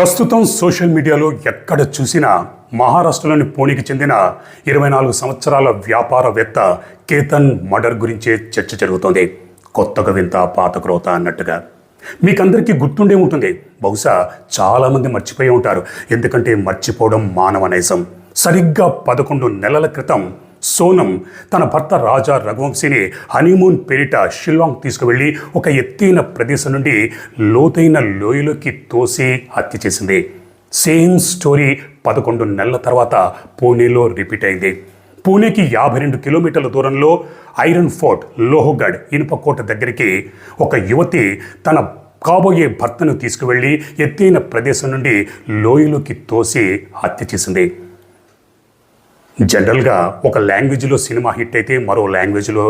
ప్రస్తుతం సోషల్ మీడియాలో ఎక్కడ చూసినా మహారాష్ట్రలోని పూణేకి చెందిన 24 సంవత్సరాల వ్యాపారవేత్త కేతన్ మర్డర్ గురించే చర్చ జరుగుతోంది. కొత్తగా వింత పాత క్రోత అన్నట్టుగా మీకందరికీ గుర్తుండే ఉంటుంది. బహుశా చాలామంది మర్చిపోయి ఉంటారు. ఎందుకంటే మర్చిపోవడం మానవ నైజం. సరిగ్గా 11 నెలల క్రితం సోనం తన భర్త రాజా రఘువంశీని హనీమూన్ పేరిట షిల్లాంగ్ తీసుకువెళ్ళి ఒక ఎత్తైన ప్రదేశం నుండి లోతైన లోయలోకి తోసి హత్య చేసింది. సేమ్ స్టోరీ 11 నెలల తర్వాత పూణేలో రిపీట్ అయింది. పూణేకి 52 కిలోమీటర్ల దూరంలో ఐరన్ ఫోర్ట్ లోహగఢ్ ఇనుపకోట దగ్గరికి ఒక యువతి తన కాబోయే భర్తను తీసుకువెళ్ళి ఎత్తైన ప్రదేశం నుండి లోయలోకి తోసి హత్య చేసింది. జనరల్గా ఒక లాంగ్వేజ్లో సినిమా హిట్ అయితే మరో లాంగ్వేజ్లో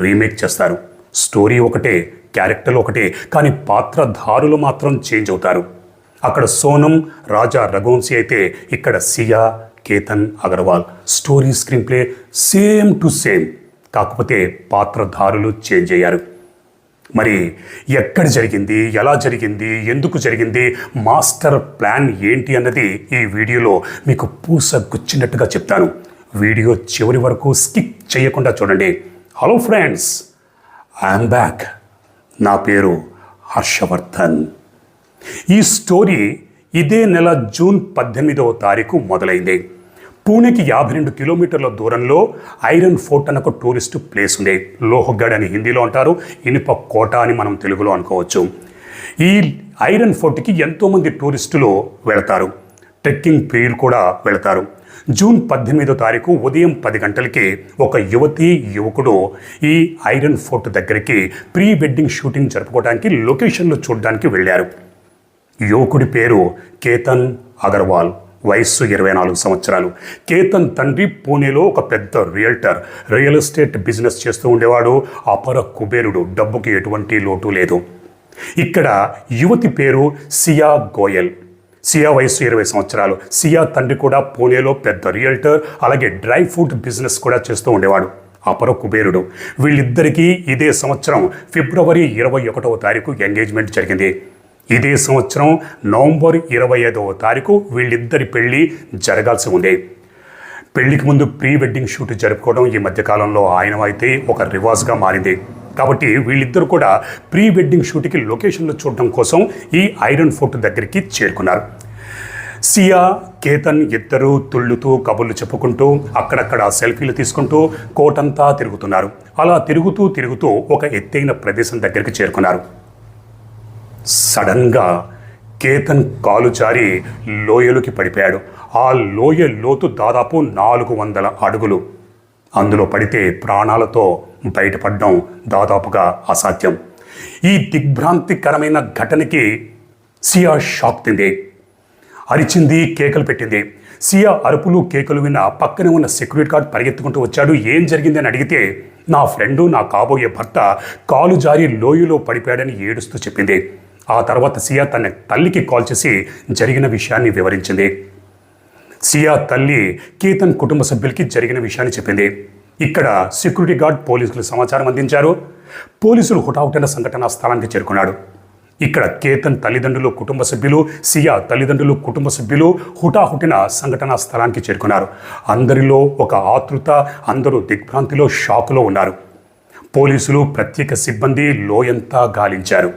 రీమేక్ చేస్తారు. స్టోరీ ఒకటే, క్యారెక్టర్లు ఒకటే, కానీ పాత్రధారులు మాత్రం చేంజ్ అవుతారు. అక్కడ సోనం రాజా రఘువంశీ అయితే ఇక్కడ Siya Ketan Agarwal. Story screenplay same to same, కాకపోతే పాత్రధారులు చేంజ్ అయ్యారు. మరి ఎక్కడ జరిగింది, ఎలా జరిగింది, ఎందుకు జరిగింది, మాస్టర్ ప్లాన్ ఏంటి అన్నది ఈ వీడియోలో మీకు పూస గుచ్చినట్టుగా చెప్తాను. వీడియో చివరి వరకు స్కిప్ చేయకుండా చూడండి. Hello friends, I'm back. నా పేరు హర్షవర్ధన్. ఈ స్టోరీ ఇదే నెల జూన్ 18వ తారీఖు మొదలైంది. పూణేకి 52 కిలోమీటర్ల దూరంలో ఐరన్ ఫోర్ట్ అన్న ఒక టూరిస్టు ప్లేస్ ఉంది. లోహగఢ్ అని హిందీలో అంటారు, ఇనుప కోట అని మనం తెలుగులో అనుకోవచ్చు. ఈ ఐరన్ ఫోర్ట్కి ఎంతోమంది టూరిస్టులు వెళతారు, ట్రెక్కింగ్ ప్రియులు కూడా వెళతారు. జూన్ 18వ తారీఖు ఉదయం 10 గంటలకి ఒక యువతి యువకుడు ఈ ఐరన్ ఫోర్ట్ దగ్గరికి ప్రీ వెడ్డింగ్ షూటింగ్ జరుపుకోవడానికి లొకేషన్లో చూడడానికి వెళ్ళారు. యువకుడి పేరు కేతన్ అగర్వాల్, వయస్సు 24 సంవత్సరాలు. కేతన్ తండ్రి పూణేలో ఒక పెద్ద రియల్ ఎస్టేట్ బిజినెస్ చేస్తూ ఉండేవాడు. అపర కుబేరుడు, డబ్బుకి ఎటువంటి లోటు లేదు. ఇక్కడ యువతి పేరు సియా గోయల్. సియా వయస్సు 20 సంవత్సరాలు. సియా తండ్రి కూడా పూణేలో పెద్ద రియల్టర్, అలాగే డ్రై ఫ్రూట్ బిజినెస్ కూడా చేస్తూ ఉండేవాడు. అపర కుబేరుడు. వీళ్ళిద్దరికీ ఇదే సంవత్సరం ఫిబ్రవరి 21వ తారీఖు ఎంగేజ్మెంట్ జరిగింది. ఇదే సంవత్సరం నవంబర్ 25వ తారీఖు వీళ్ళిద్దరి పెళ్లి జరగాల్సి ఉంది. పెళ్లికి ముందు ప్రీ వెడ్డింగ్ షూట్ జరుపుకోవడం ఈ మధ్యకాలంలో ఆయనమైతే ఒక రివాజ్గా మారింది. కాబట్టి వీళ్ళిద్దరు కూడా ప్రీ వెడ్డింగ్ షూట్కి లొకేషన్లో చూడడం కోసం ఈ ఐరన్ ఫోర్ట్ దగ్గరికి చేరుకున్నారు. సియా కేతన్ ఇద్దరు తుళ్ళుతూ కబుర్లు చెప్పుకుంటూ అక్కడక్కడ సెల్ఫీలు తీసుకుంటూ కోటంతా తిరుగుతున్నారు. అలా తిరుగుతూ ఒక ఎత్తైన ప్రదేశం దగ్గరికి చేరుకున్నారు. సడన్గా కేతన్ కాలు జారి లోయలోకి పడిపోయాడు. ఆ లోయ లోతు దాదాపు 400 అడుగులు. అందులో పడితే ప్రాణాలతో బయటపడడం దాదాపుగా అసాధ్యం. ఈ దిగ్భ్రాంతికరమైన ఘటనకి సియా షాక్ తింది. అరిచింది, కేకలు పెట్టింది. సియా అరుపులు కేకలు విన్న పక్కనే ఉన్న సెక్యూరిటీ గార్డ్ పరిగెత్తుకుంటూ వచ్చాడు. ఏం జరిగింది అని అడిగితే నా ఫ్రెండు, నా కాబోయే భర్త కాలు జారి లోయలో పడిపోయాడని ఏడుస్తూ చెప్పింది. ఆ తర్వాత సియా తన తల్లికి కాల్ చేసి జరిగిన విషయాన్ని వివరించింది. సియా తల్లి కేతన్ కుటుంబ సభ్యులకి జరిగిన విషయాన్ని చెప్పింది. ఇక్కడ సెక్యూరిటీ గార్డ్ పోలీసులు సమాచారం అందించారు. పోలీసులు హుటాహుటిన సంఘటనా స్థలానికి చేరుకున్నాడు. ఇక్కడ కేతన్ తల్లిదండ్రులు, కుటుంబ సభ్యులు, సియా తల్లిదండ్రులు, కుటుంబ సభ్యులు హుటాహుటిన సంఘటనా స్థలానికి చేరుకున్నారు. అందరిలో ఒక ఆతృత, అందరూ దిగ్భ్రాంతిలో, షాకులో ఉన్నారు. పోలీసులు, ప్రత్యేక సిబ్బంది లోయంతా గాలించారు.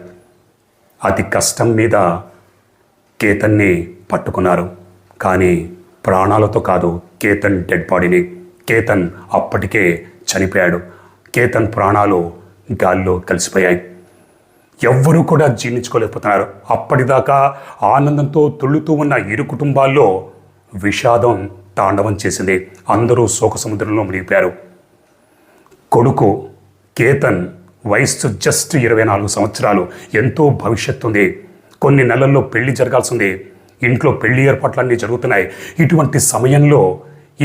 అతి కష్టం మీద కేతన్ని పట్టుకున్నారు. కానీ ప్రాణాలతో కాదు, కేతన్ డెడ్ బాడీని. కేతన్ అప్పటికే చనిపోయాడు. కేతన్ ప్రాణాలు గాల్లో కలిసిపోయాయి. ఎవ్వరూ కూడా జీర్ణించుకోలేకపోతున్నారు. అప్పటిదాకా ఆనందంతో తుళ్ళుతూ ఉన్న ఇరు కుటుంబాల్లో విషాదం తాండవం చేసింది. అందరూ శోక సముద్రంలో మునిగిపోయారు. కొడుకు కేతన్ వయస్సు జస్ట్ 24 సంవత్సరాలు. ఎంతో భవిష్యత్తు ఉంది. కొన్ని నెలల్లో పెళ్లి జరగాల్సి ఉంది. ఇంట్లో పెళ్లి ఏర్పాట్లన్నీ జరుగుతున్నాయి. ఇటువంటి సమయంలో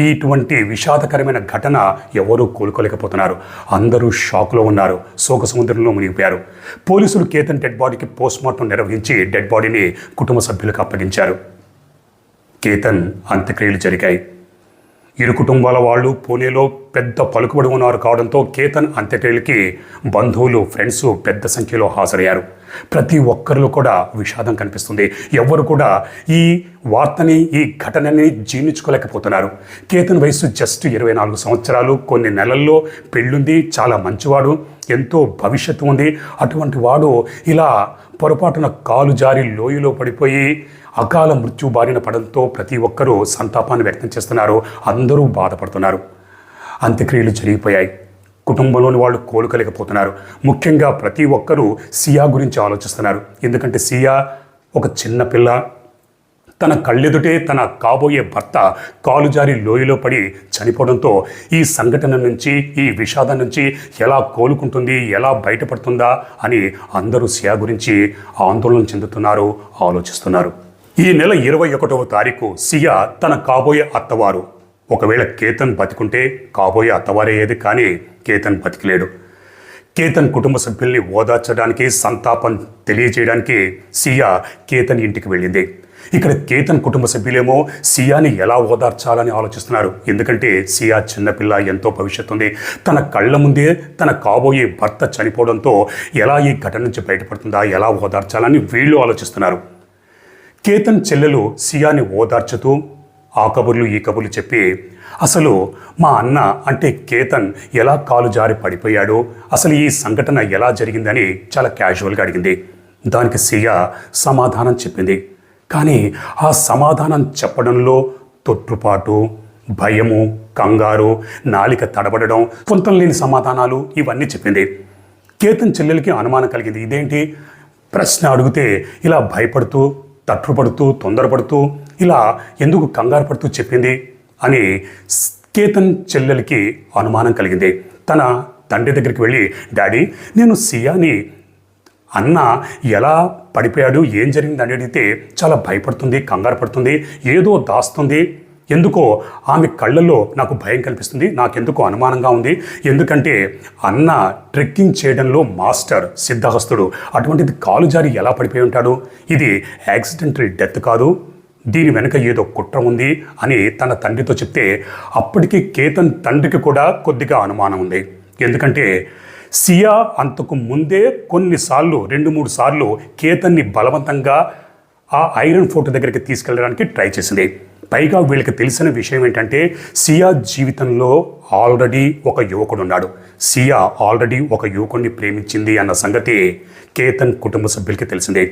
ఇటువంటి విషాదకరమైన ఘటన ఎవరూ కోలుకోలేకపోతున్నారు. అందరూ షాక్లో ఉన్నారు, శోక సముద్రంలో మునిగిపోయారు. పోలీసులు కేతన్ డెడ్ బాడీకి పోస్ట్మార్టం నిర్వహించి డెడ్ బాడీని కుటుంబ సభ్యులకు అప్పగించారు. కేతన్ అంత్యక్రియలు జరిగాయి. ఇరు కుటుంబాల వాళ్ళు పూణేలో పెద్ద పలుకుబడి ఉన్నవారు కావడంతో కేతన్ అంత్యక్రియలకి బంధువులు, ఫ్రెండ్స్ పెద్ద సంఖ్యలో హాజరయ్యారు. ప్రతి ఒక్కరిలో కూడా విషాదం కనిపిస్తుంది. ఎవరు కూడా ఈ వార్తని, ఈ ఘటనని జీర్ణించుకోలేకపోతున్నారు. కేతన్ వయసు జస్ట్ 24 సంవత్సరాలు. కొన్ని నెలల్లో పెళ్ళుంది. చాలా మంచివాడు, ఎంతో భవిష్యత్తు ఉంది. అటువంటి వాడు ఇలా పొరపాటున కాలు జారి లోయలో పడిపోయి అకాల మృత్యు బారిన పడంతో ప్రతి ఒక్కరూ సంతాపాన్ని వ్యక్తం చేస్తున్నారు. అందరూ బాధపడుతున్నారు. అంత్యక్రియలు జరిగిపోయాయి. కుటుంబంలోని వాళ్ళు కోలుకోలేకపోతున్నారు. ముఖ్యంగా ప్రతి ఒక్కరూ సియా గురించి ఆలోచిస్తున్నారు. ఎందుకంటే సియా ఒక చిన్న పిల్ల. తన కళ్ళెదుటే తన కాబోయే భర్త కాలు జారి లోయలో పడి చనిపోవడంతో ఈ సంఘటన నుంచి, ఈ విషాదం నుంచి ఎలా కోలుకుంటుంది, ఎలా బయటపడుతుందా అని అందరూ సియా గురించి ఆందోళన చెందుతున్నారు, ఆలోచిస్తున్నారు. ఈ నెల 21వ తారీఖు సియా తన కాబోయే అత్తవారు, ఒకవేళ కేతన్ బతికుంటే కాబోయే అత్తవారయ్యేది, కానీ కేతన్ బతికిలేడు. కేతన్ కుటుంబ సభ్యుల్ని ఓదార్చడానికి, సంతాపం తెలియజేయడానికి సియా కేతన్ ఇంటికి వెళ్ళింది. ఇక్కడ కేతన్ కుటుంబ సభ్యులేమో సియాని ఎలా ఓదార్చాలని ఆలోచిస్తున్నారు. ఎందుకంటే సియా చిన్నపిల్ల, ఎంతో భవిష్యత్తు ఉంది. తన కళ్ళ ముందే తన కాబోయే భర్త చనిపోవడంతో ఎలా ఈ ఘటన నుంచి బయటపడుతుందా, ఎలా ఓదార్చాలని వీళ్ళు ఆలోచిస్తున్నారు. కేతన్ చెల్లెలు సియాని ఓదార్చుతూ ఆ కబుర్లు ఈ కబుర్లు చెప్పి, అసలు మా అన్న అంటే కేతన్ ఎలా కాలు జారి పడిపోయాడో, అసలు ఈ సంఘటన ఎలా జరిగిందని చాలా క్యాజువల్గా అడిగింది. దానికి సియా సమాధానం చెప్పింది. కానీ ఆ సమాధానం చెప్పడంలో తొట్టుపాటు, భయము, కంగారు, నాలిక తడబడడం, పొంతం లేని సమాధానాలు ఇవన్నీ చెప్పింది. కేతన్ చెల్లెలకి అనుమానం కలిగింది. ఇదేంటి, ప్రశ్న అడిగితే ఇలా భయపడుతూ, తట్టుపడుతూ, తొందరపడుతూ, ఇలా ఎందుకు కంగారు పడుతూ చెప్పింది అని కేతన్ చెల్లెలకి అనుమానం కలిగింది. తన తండ్రి దగ్గరికి వెళ్ళి, డాడీ, నేను సియాని అన్న ఎలా పడిపోయాడు, ఏం జరిగిందని అడిగితే చాలా భయపడుతుంది, కంగారు పడుతుంది, ఏదో దాస్తుంది, ఎందుకో ఆమె కళ్ళల్లో నాకు భయం కనిపిస్తుంది, నాకెందుకో అనుమానంగా ఉంది. ఎందుకంటే అన్న ట్రెక్కింగ్ చేయడంలో మాస్టర్, సిద్ధహస్తుడు. అటువంటిది కాలు జారి ఎలా పడిపోయి ఉంటాడు? ఇది యాక్సిడెంటల్ డెత్ కాదు, దీని వెనుక ఏదో కుట్ర ఉంది అని తన తండ్రితో చెప్తే, అప్పటికి కేతన్ తండ్రికి కూడా కొద్దిగా అనుమానం ఉంది. ఎందుకంటే సియా అంతకు ముందే కొన్నిసార్లు, 2-3 సార్లు కేతన్ని బలవంతంగా ఆ ఐరన్ ఫోర్ట్ దగ్గరికి తీసుకెళ్ళడానికి ట్రై చేసింది. పైగా వీళ్ళకి తెలిసిన విషయం ఏంటంటే సియా జీవితంలో ఆల్రెడీ ఒక యువకుడు ఉన్నాడు. సియా ఆల్రెడీ ఒక యువకుడిని ప్రేమించింది అన్న సంగతి కేతన్ కుటుంబ సభ్యులకి తెలిసిందే.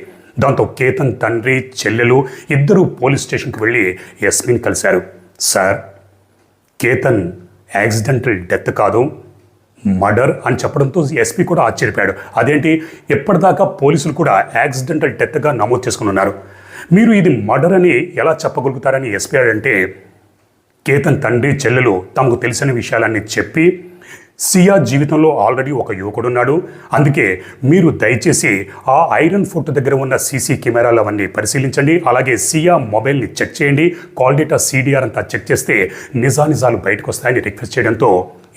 దాంతో కేతన్ తండ్రి, చెల్లెలు ఇద్దరూ పోలీస్ స్టేషన్కి వెళ్ళి ఎస్పీని కలిశారు. సార్, కేతన్ యాక్సిడెంటల్ డెత్ కాదు, మర్డర్ అని చెప్పడంతో ఎస్పీ కూడా ఆశ్చర్యపోయాడు. అదేంటి, ఎప్పటిదాకా పోలీసులు కూడా యాక్సిడెంటల్ డెత్గా నమోదు చేసుకుని ఉన్నారు, మీరు ఇది మర్డర్ అని ఎలా చెప్పగలుగుతారని ఎస్పీ అంటే, కేతన్ తండ్రి, చెల్లెలు తమకు తెలిసిన విషయాలన్నీ చెప్పి, సియా జీవితంలో ఆల్రెడీ ఒక యువకుడు ఉన్నాడు, అందుకే మీరు దయచేసి ఆ ఐరన్ ఫోర్ట్ దగ్గర ఉన్న సీసీ కెమెరాలు అవన్నీ పరిశీలించండి, అలాగే సియా మొబైల్ని చెక్ చేయండి, కాల్ డేటా, CDR అంతా చెక్ చేస్తే నిజానిజాలు బయటకు వస్తాయని రిక్వెస్ట్ చేయడంతో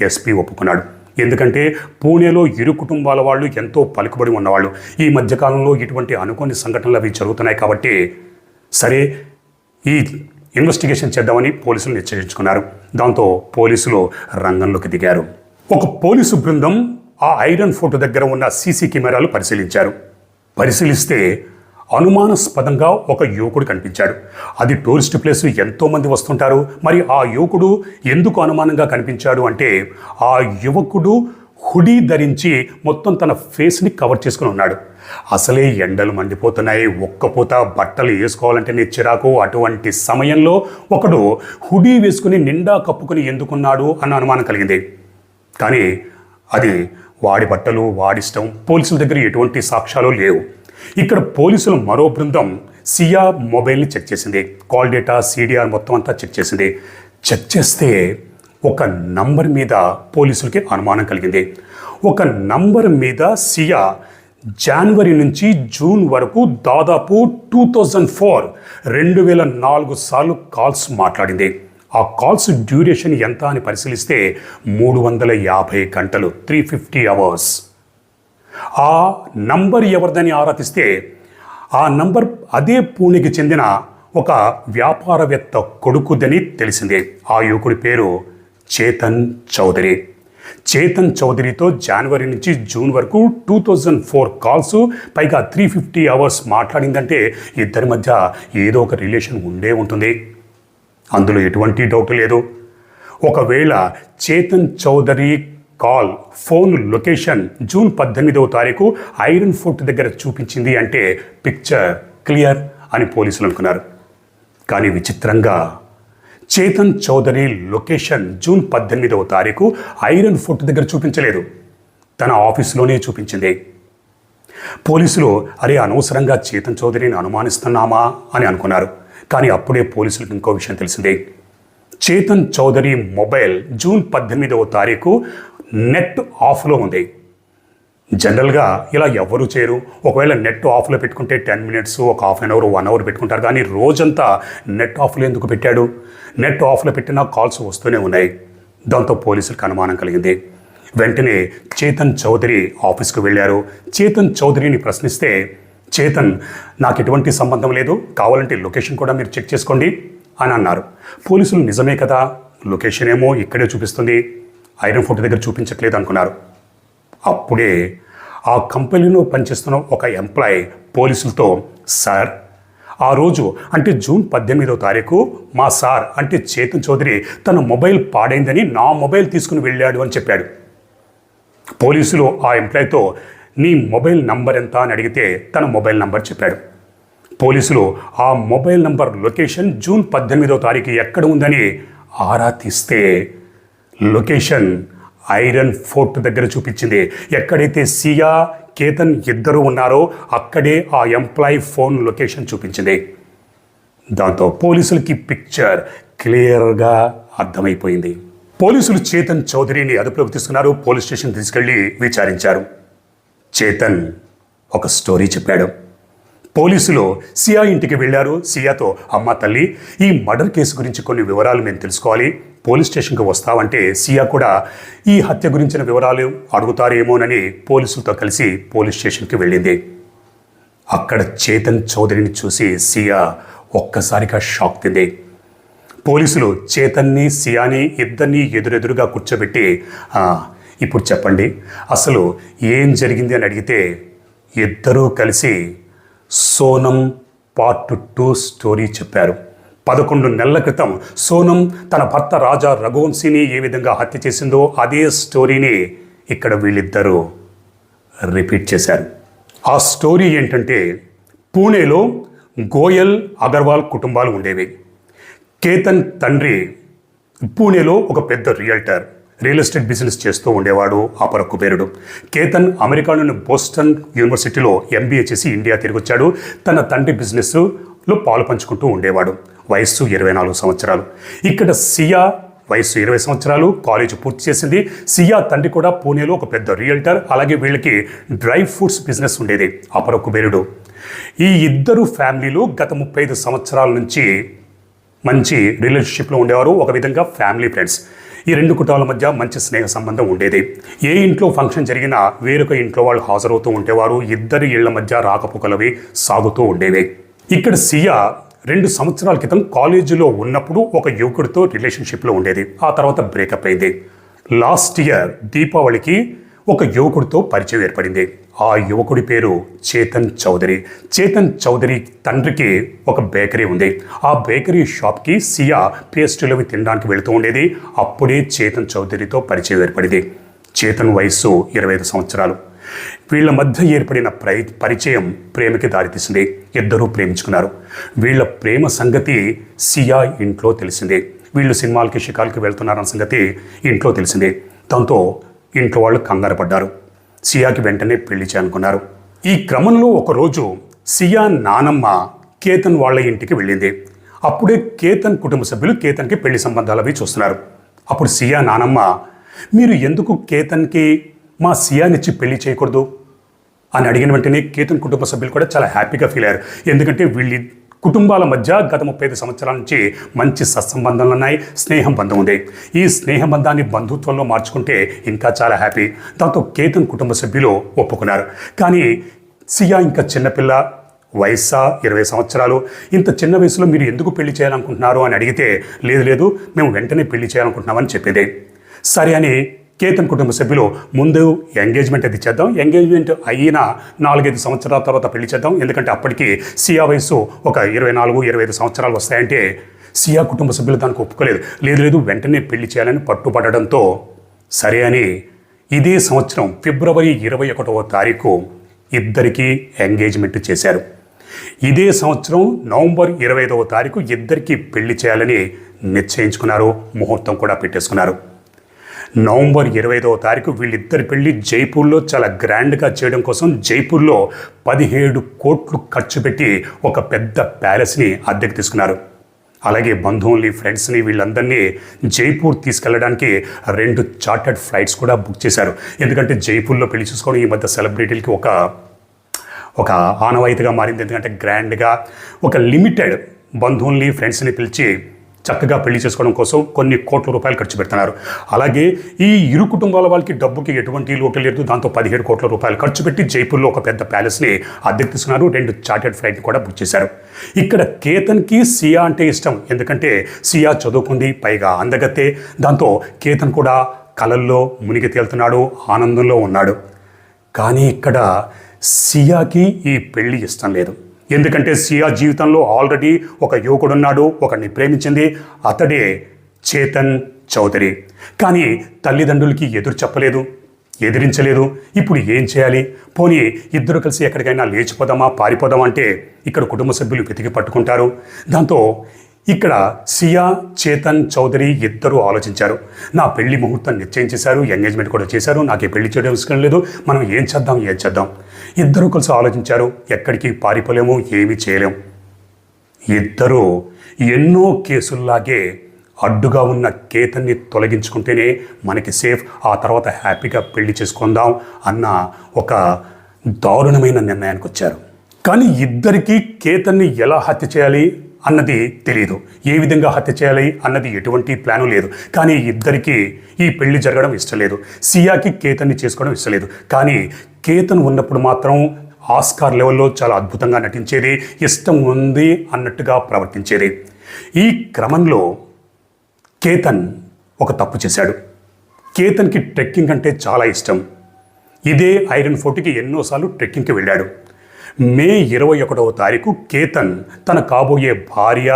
ఎస్పీ ఒప్పుకున్నాడు. ఎందుకంటే పూణేలో ఇరు కుటుంబాల వాళ్ళు ఎంతో పలుకుబడి ఉన్నవాళ్ళు. ఈ మధ్యకాలంలో ఇటువంటి అనుకోని సంఘటనలు అవి జరుగుతున్నాయి కాబట్టి సరే ఈ ఇన్వెస్టిగేషన్ చేద్దామని పోలీసులు నిశ్చయించుకున్నారు. దాంతో పోలీసులు రంగంలోకి దిగారు. ఒక పోలీసు బృందం ఆ ఐరన్ ఫోర్ట్ దగ్గర ఉన్న సీసీ కెమెరాలు పరిశీలించారు. పరిశీలిస్తే అనుమానాస్పదంగా ఒక యువకుడు కనిపించాడు. అది టూరిస్ట్ ప్లేస్, ఎంతోమంది వస్తుంటారు. మరి ఆ యువకుడు ఎందుకు అనుమానంగా కనిపించాడు అంటే, ఆ యువకుడు హుడీ ధరించి మొత్తం తన ఫేస్ని కవర్ చేసుకుని ఉన్నాడు. అసలే ఎండలు మండిపోతున్నాయి, ఒక్కపోత బట్టలు వేసుకోవాలంటే చిరాకు. అటువంటి సమయంలో ఒకడు హుడీ వేసుకుని నిండా కప్పుకొని ఎందుకున్నాడు అన్న అనుమానం కలిగింది. కానీ అది వాడి బట్టలు, వాడిష్టం. పోలీసుల దగ్గర ఎటువంటి సాక్ష్యాలు లేవు. ఇక్కడ పోలీసులు మరో బృందం సియా మొబైల్ని చెక్ చేసింది. కాల్ డేటా, CDR మొత్తం అంతా చెక్ చేసింది. చెక్ చేస్తే ఒక నంబర్ మీద పోలీసులకి అనుమానం కలిగింది. ఒక నంబర్ మీద సియా జనవరి నుంచి జూన్ వరకు దాదాపు 2004 సార్లు కాల్స్ మాట్లాడింది. ఆ కాల్స్ డ్యూరేషన్ ఎంత అని పరిశీలిస్తే 350 గంటలు, 350 అవర్స్. ఆ నంబర్ ఎవరిదని ఆరా తీస్తే ఆ నంబర్ అదే పూణేకి చెందిన ఒక వ్యాపారవేత్త కొడుకుదని తెలిసిందే. ఆ యువకుడి పేరు చేతన్ చౌదరి. చేతన్ చౌదరితో జనవరి నుంచి జూన్ వరకు 2004 కాల్స్, పైగా 350 అవర్స్ మాట్లాడిందంటే ఇద్దరి మధ్య ఏదో ఒక రిలేషన్ ఉండే ఉంటుంది. అందులో ఎటువంటి డౌట్ లేదు. ఒకవేళ Chetan Chaudhary call phone location June 18వ తారీఖు ఐరన్ ఫోర్ట్ దగ్గర చూపించింది అంటే పిక్చర్ క్లియర్ అని పోలీసులు అనుకున్నారు. కానీ విచిత్రంగా చేతన్ చౌదరి లొకేషన్ జూన్ 18వ తారీఖు ఐరన్ ఫోర్ట్ దగ్గర చూపించలేదు, తన ఆఫీసులోనే చూపించింది. పోలీసులు అరే అనవసరంగా చేతన్ చౌదరిని అనుమానిస్తున్నామా అని అనుకున్నారు. కానీ అప్పుడే పోలీసులకు ఇంకో విషయం తెలిసిందే. చేతన్ చౌదరి మొబైల్ జూన్ 18వ తారీఖు నెట్ ఆఫ్లో ఉంది. జనరల్గా ఇలా ఎవరు చేయరు. ఒకవేళ నెట్ ఆఫ్లో పెట్టుకుంటే 10 మినిట్స్, ఒక హాఫ్ అన్ అవర్, 1 అవర్ పెట్టుకుంటారు. కానీ రోజంతా నెట్ ఆఫ్లో ఎందుకు పెట్టాడు? నెట్ ఆఫ్లో పెట్టినా కాల్స్ వస్తూనే ఉన్నాయి. దాంతో పోలీసులకు అనుమానం కలిగింది. వెంటనే చేతన్ చౌదరి ఆఫీస్కు వెళ్ళారు. చేతన్ చౌదరిని ప్రశ్నిస్తే చేతన్ నాకు ఎటువంటి సంబంధం లేదు, కావాలంటే లొకేషన్ కూడా మీరు చెక్ చేసుకోండి అని అన్నారు. పోలీసులు నిజమే కదా, లొకేషన్ ఏమో ఇక్కడే చూపిస్తుంది, ఐరన్ ఫోర్ట్ దగ్గర చూపించట్లేదు అనుకున్నారు. అప్పుడే ఆ కంపెనీలో పనిచేస్తున్న ఒక ఎంప్లాయీ పోలీసులతో సార్ ఆ రోజు అంటే జూన్ 18వ తారీఖు మా సార్ అంటే చేతన్ చౌదరి తన మొబైల్ పాడైందని నా మొబైల్ తీసుకుని వెళ్ళాడు అని చెప్పాడు. పోలీసులు ఆ ఎంప్లాయీతో నీ మొబైల్ నంబర్ ఎంత అని అడిగితే తన మొబైల్ నంబర్ చెప్పాడు. పోలీసులు ఆ మొబైల్ నంబర్ లొకేషన్ జూన్ 18వ తారీఖు ఎక్కడ ఉందని ఆరా తీస్తే లొకేషన్ ఐరన్ ఫోర్ట్ దగ్గర చూపించింది. ఎక్కడైతే సియా కేతన్ ఇద్దరు ఉన్నారో అక్కడే ఆ ఎంప్లాయీ ఫోన్ లొకేషన్ చూపించింది. దాంతో పోలీసులకి పిక్చర్ క్లియర్గా అర్థమైపోయింది. పోలీసులు చేతన్ చౌదరిని అదుపులోకి తీసుకున్నారు. పోలీస్ స్టేషన్ తీసుకెళ్లి విచారించారు. చేతన్ ఒక స్టోరీ చెప్పాడు. పోలీసులు సియా ఇంటికి వెళ్ళారు. సియాతో అమ్మ తల్లి ఈ మర్డర్ కేసు గురించి కొన్ని వివరాలు మేము తెలుసుకోవాలి, పోలీస్ స్టేషన్కి వస్తావంటే సియా కూడా ఈ హత్య గురించిన వివరాలు అడుగుతారేమోనని పోలీసులతో కలిసి పోలీస్ స్టేషన్కి వెళ్ళింది. అక్కడ చేతన్ చౌదరిని చూసి సియా ఒక్కసారిగా షాక్ తింది. పోలీసులు చేతన్ని సియాని ఇద్దరిని ఎదురెదురుగా కూర్చోబెట్టి ఇప్పుడు చెప్పండి అసలు ఏం జరిగింది అని అడిగితే ఇద్దరూ కలిసి సోనం పార్ట్ 2 స్టోరీ చెప్పారు. 11 నెలల క్రితం సోనం తన భర్త రాజా రఘువంశీని ఏ విధంగా హత్య చేసిందో అదే స్టోరీని ఇక్కడ వీళ్ళిద్దరూ రిపీట్ చేశారు. ఆ స్టోరీ ఏంటంటే పూణేలో గోయల్ అగర్వాల్ కుటుంబాలు ఉండేవి. కేతన్ తండ్రి పూణేలో ఒక పెద్ద రియల్ ఎస్టేట్ బిజినెస్ చేస్తూ ఉండేవాడు, అపర కుబేరుడు. కేతన్ అమెరికాలోని బోస్టన్ యూనివర్సిటీలో MBA చేసి ఇండియా తిరిగి వచ్చాడు. తన తండ్రి బిజినెస్లో పాలు పంచుకుంటూ ఉండేవాడు. వయస్సు 24 సంవత్సరాలు. ఇక్కడ సియా వయస్సు 20 సంవత్సరాలు, కాలేజ్ పూర్తి చేసింది. సియా తండ్రి కూడా పూణేలో ఒక పెద్ద రియల్టర్. అలాగే వీళ్ళకి డ్రై ఫ్రూట్స్ బిజినెస్ ఉండేది, అపర కుబేరుడు. ఈ ఇద్దరు ఫ్యామిలీలు గత 35 సంవత్సరాల నుంచి మంచి రిలేషన్షిప్లో ఉండేవారు. ఒక విధంగా ఫ్యామిలీ ఫ్రెండ్స్. ఈ రెండు కుటుంబాల మధ్య మంచి స్నేహ సంబంధం ఉండేది. ఏ ఇంట్లో ఫంక్షన్ జరిగినా వేరొక ఇంట్లో వాళ్ళు హాజరవుతూ ఉండేవారు. ఇద్దరి ఇళ్ల మధ్య రాకపోకలవి సాగుతూ ఉండేవి. ఇక్కడ సియా 2 సంవత్సరాల క్రితం కాలేజీలో ఉన్నప్పుడు ఒక యువకుడితో రిలేషన్షిప్లో ఉండేది. ఆ తర్వాత బ్రేకప్ అయింది. లాస్ట్ ఇయర్ దీపావళికి ఒక యువకుడితో పరిచయం ఏర్పడింది. ఆ యువకుడి పేరు చేతన్ చౌదరి. చేతన్ చౌదరి తండ్రికి ఒక బేకరీ ఉంది. ఆ బేకరీ షాప్కి సియా పేస్ట్రీలవి తినడానికి వెళుతూ ఉండేది. అప్పుడే చేతన్ చౌదరితో పరిచయం ఏర్పడింది. చేతన్ వయస్సు 25 సంవత్సరాలు. వీళ్ళ మధ్య ఏర్పడిన పరిచయం ప్రేమకి దారితీసింది. ఇద్దరూ ప్రేమించుకున్నారు. వీళ్ళ ప్రేమ సంగతి సియా ఇంట్లో తెలిసిందే. వీళ్ళు సినిమాలకి షికార్లకి వెళ్తున్నారన్న సంగతి ఇంట్లో తెలిసిందే. దాంతో ఇంట్లో వాళ్ళు కంగారు పడ్డారు. సియాకి వెంటనే పెళ్లి చేయాలనుకున్నారు. ఈ క్రమంలో ఒకరోజు సియా నానమ్మ కేతన్ వాళ్ళ ఇంటికి వెళ్ళింది. అప్పుడే కేతన్ కుటుంబ సభ్యులు కేతన్కి పెళ్లి సంబంధాలు అవి చూస్తున్నారు. అప్పుడు సియా నానమ్మ మీరు ఎందుకు కేతన్కి మా సియానిచ్చి పెళ్లి చేయకూడదు అని అడిగిన వెంటనే కేతన్ కుటుంబ సభ్యులు కూడా చాలా హ్యాపీగా ఫీల్ అయ్యారు. ఎందుకంటే వీళ్ళ కుటుంబాల మధ్య గత 35 సంవత్సరాల నుంచి మంచి సత్సంబంధాలు ఉన్నాయి, స్నేహం బంధం ఉంది. ఈ స్నేహ బంధాన్ని బంధుత్వంలో మార్చుకుంటే ఇంకా చాలా హ్యాపీ. దాంతో కేతన్ కుటుంబ సభ్యులు ఒప్పుకున్నారు. కానీ సియా ఇంకా చిన్నపిల్ల, వయస్సా 20 సంవత్సరాలు, ఇంత చిన్న వయసులో మీరు ఎందుకు పెళ్లి చేయాలనుకుంటున్నారు అని అడిగితే లేదు లేదు మేము వెంటనే పెళ్లి చేయాలనుకుంటున్నామని చెప్పింది. సరే అని కేతన్ కుటుంబ సభ్యులు ముందు ఎంగేజ్మెంట్ అది చేద్దాం, ఎంగేజ్మెంట్ అయిన 4-5 సంవత్సరాల తర్వాత పెళ్లి చేద్దాం, ఎందుకంటే అప్పటికి సియా వయసు ఒక 24-25 సంవత్సరాలు వస్తాయంటే సియా కుటుంబ సభ్యులు దానికి ఒప్పుకోలేదు. లేదు లేదు వెంటనే పెళ్లి చేయాలని పట్టుబడడంతో సరే అని ఇదే సంవత్సరం ఫిబ్రవరి 21వ తారీఖు ఇద్దరికీ ఎంగేజ్మెంట్ చేశారు. ఇదే సంవత్సరం నవంబర్ 25వ తారీఖు ఇద్దరికీ పెళ్లి చేయాలని నిశ్చయించుకున్నారు, ముహూర్తం కూడా పెట్టేసుకున్నారు. నవంబర్ 25వ తారీఖు వీళ్ళిద్దరి పెళ్లి జైపూర్లో చాలా గ్రాండ్గా చేయడం కోసం జైపూర్లో 17 కోట్లు ఖర్చు పెట్టి ఒక పెద్ద ప్యాలెస్ని అద్దెకు తీసుకున్నారు. అలాగే బంధువుల్ని, ఫ్రెండ్స్ని వీళ్ళందరినీ జైపూర్ తీసుకెళ్ళడానికి 2 చార్టర్డ్ ఫ్లైట్స్ కూడా బుక్ చేశారు. ఎందుకంటే జైపూర్లో పెళ్లి చేసుకోవడం ఈ మధ్య సెలబ్రిటీలకి ఒక ఆనవాయితీగా మారింది. ఎందుకంటే గ్రాండ్గా ఒక లిమిటెడ్ బంధువుల్ని, ఫ్రెండ్స్ని పిలిచి చక్కగా పెళ్లి చేసుకోవడం కోసం కొన్ని కోట్ల రూపాయలు ఖర్చు పెడుతున్నారు. అలాగే ఈ ఇరు కుటుంబాల వాళ్ళకి డబ్బుకి ఎటువంటి లోటు లేదు. దాంతో 17 కోట్ల రూపాయలు ఖర్చు పెట్టి జైపూర్లో ఒక పెద్ద ప్యాలెస్ని అద్దెకు తీసుకున్నారు. 2 చార్టర్డ్ ఫ్లైట్ని కూడా బుక్ చేశారు. ఇక్కడ కేతన్కి సియా అంటే ఇష్టం. ఎందుకంటే సియా చదువుకుంది, పైగా అందగత్తే. దాంతో కేతన్ కూడా కలల్లో మునిగి తేలుతున్నాడు, ఆనందంలో ఉన్నాడు. కానీ ఇక్కడ సియాకి ఈ పెళ్లి ఇష్టం లేదు. ఎందుకంటే సియా జీవితంలో ఆల్రెడీ ఒక యువకుడున్నాడు, ఒకరిని ప్రేమించింది, అతడే చేతన్ చౌదరి. కానీ తల్లిదండ్రులకి ఎదురు చెప్పలేదు, ఎదిరించలేదు. ఇప్పుడు ఏం చేయాలి? పోనీ ఇద్దరు కలిసి ఎక్కడికైనా లేచిపోదామా, పారిపోదామా అంటే ఇక్కడ కుటుంబ సభ్యులు వెతికి పట్టుకుంటారు. దాంతో ఇక్కడ సియా, చేతన్ చౌదరి ఇద్దరూ ఆలోచించారు. నా పెళ్లి ముహూర్తం నిశ్చయించేశారు, ఎంగేజ్మెంట్ కూడా చేశారు, నాకు ఈ పెళ్లి చేయడం ఇష్టం లేదు, మనం ఏం చేద్దాం. ఇద్దరూ కలిసి ఆలోచించారు. ఎక్కడికి పారిపోలేము, ఏమీ చేయలేము. ఇద్దరూ ఎన్నో కేసుల్లాగే అడ్డుగా ఉన్న కేతన్ని తొలగించుకుంటేనే మనకి సేఫ్, ఆ తర్వాత హ్యాపీగా పెళ్లి చేసుకుందాం అన్న ఒక దారుణమైన నిర్ణయానికి వచ్చారు. కానీ ఇద్దరికీ కేతన్ని ఎలా హత్య చేయాలి అన్నది తెలియదు. ఏ విధంగా హత్య చేయాలి అన్నది ఎటువంటి ప్లాను లేదు. కానీ ఇద్దరికీ ఈ పెళ్లి జరగడం ఇష్టం లేదు. సియాకి కేతన్ని చేసుకోవడం ఇష్టం లేదు. కానీ కేతన్ ఉన్నప్పుడు మాత్రం ఆస్కార్ లెవెల్లో చాలా అద్భుతంగా నటించేది, ఇష్టం ఉంది అన్నట్టుగా ప్రవర్తించేది. ఈ క్రమంలో కేతన్ ఒక తప్పు చేశాడు. కేతన్కి ట్రెక్కింగ్ అంటే చాలా ఇష్టం. ఇదే ఐరన్ ఫోర్ట్కి ఎన్నోసార్లు ట్రెక్కింగ్కి వెళ్ళాడు. మే 21వ తారీఖు కేతన్ తన కాబోయే భార్య